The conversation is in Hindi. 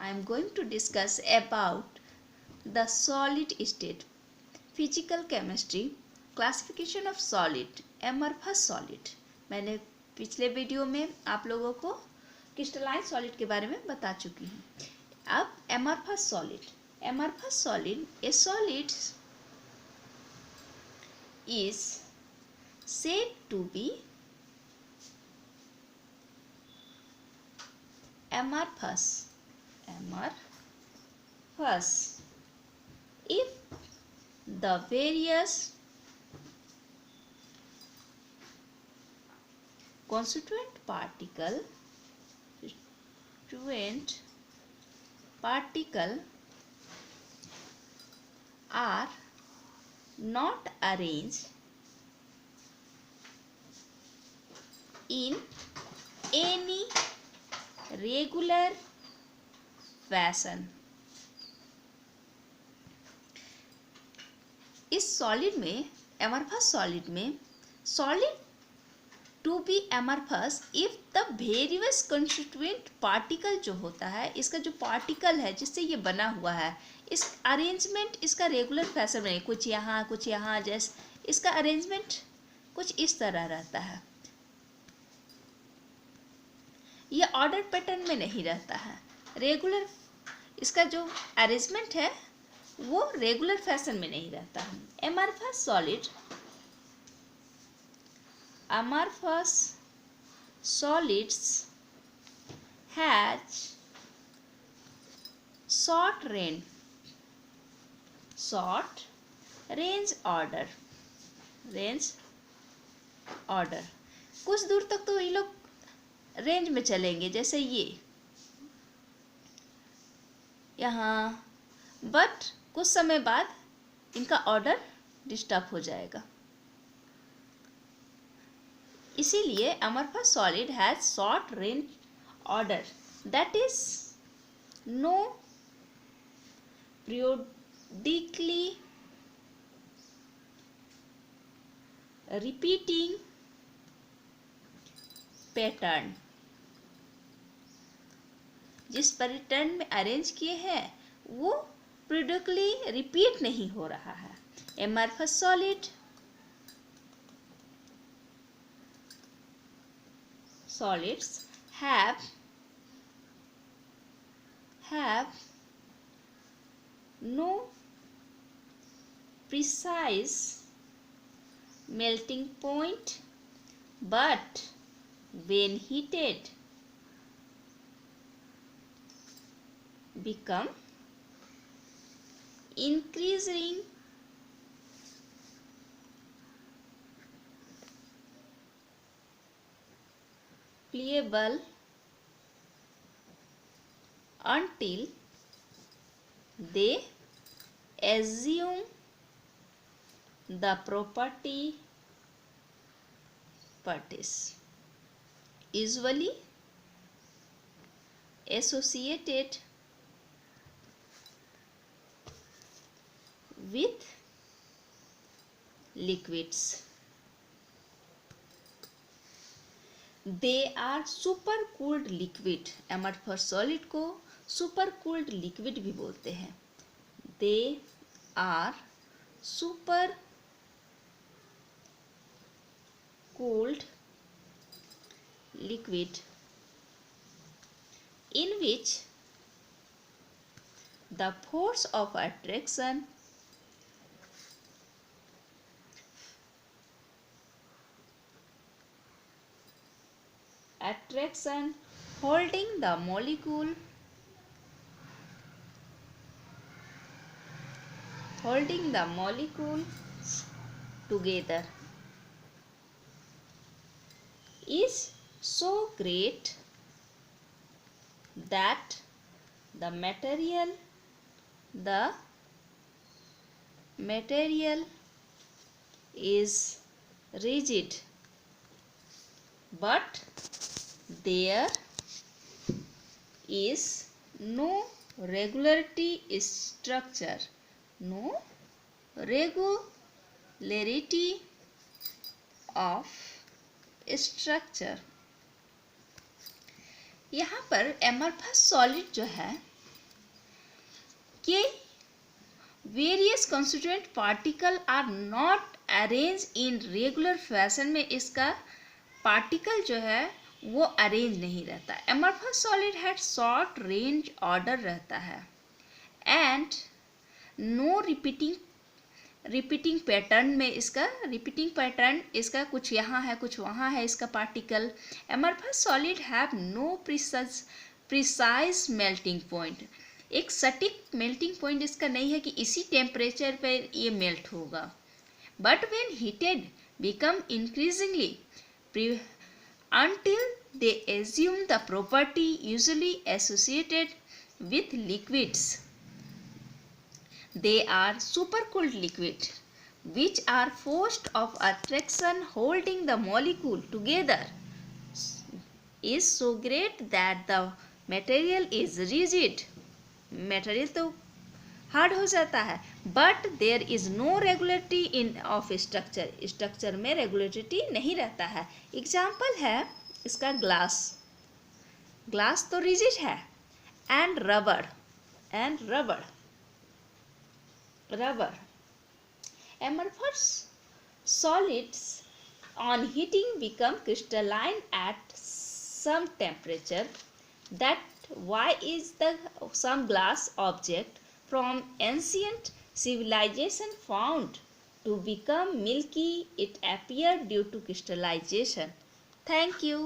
I am going to discuss about the solid state, physical chemistry, classification of solid, amorphous solid. मैंने पिछले वीडियो में आप लोगों को क्रिस्टलाइन सॉलिड के बारे में बता चुकी हूँ. अब amorphous solid. Amorphous solid, a solid is said to be amorphous if the various constituent particle are not arranged in any regular fashion. इस सॉलिड में, amorphous सॉलिड में, solid to be amorphous if the various constituent particle जो होता है, इसका जो पार्टिकल है जिससे ये बना हुआ है, इस अरेंजमेंट इसका रेगुलर फैशन में, कुछ यहाँ जैसे इसका अरेंजमेंट कुछ इस तरह रहता है. ये ऑर्डर पैटर्न में नहीं रहता है. रेगुलर इसका जो अरेंजमेंट है वो रेगुलर फैशन में नहीं रहता है. amorphous solids has short range order. कुछ दूर तक तो ये लोग रेंज में चलेंगे, जैसे ये यहाँ, बट कुछ समय बाद इनका ऑर्डर डिस्टर्ब हो जाएगा. इसीलिए amorphous solid has short range order, that is no periodically repeating pattern. जिस पैटर्न में अरेंज किए हैं वो periodically रिपीट नहीं हो रहा है. amorphous solids have no precise melting point, but when heated become increasing pliable until they assume the properties usually associated with liquids. They are super cooled liquid. amorphous solid को super cooled liquid भी बोलते हैं. They are super cooled liquid in which the force of attraction holding the molecule together is so great that the material is rigid, but there is no regularity structure, no regularity of structure. यहाँ पर amorphous solid जो है कि various constituent particle are not arrange in regular fashion में इसका पार्टिकल जो है वो अरेंज नहीं रहता। Amorphous solid had short range order रहता है एंड नो रिपीटिंग पैटर्न में इसका रिपीटिंग पैटर्न इसका कुछ यहाँ है कुछ वहाँ है इसका particle. Amorphous solid have no precise melting point, एक सटीक मेल्टिंग पॉइंट इसका नहीं है कि इसी टेम्परेचर पर ये मेल्ट होगा। But when heated become increasingly until they assume the property usually associated with liquids. They are supercooled liquid which are force of attraction holding the molecule together is so great that the material is rigid. Material तो हार्ड हो जाता है, but there is no regularity in of structure, structure में रेगुलरिटी नहीं रहता है। एग्जाम्पल है इसका ग्लास, ग्लास तो रिजिड है। And rubber amorphous solids on heating become crystalline at some temperature. That why is the some glass object from ancient civilization found to become milky, it appeared due to crystallization. Thank you.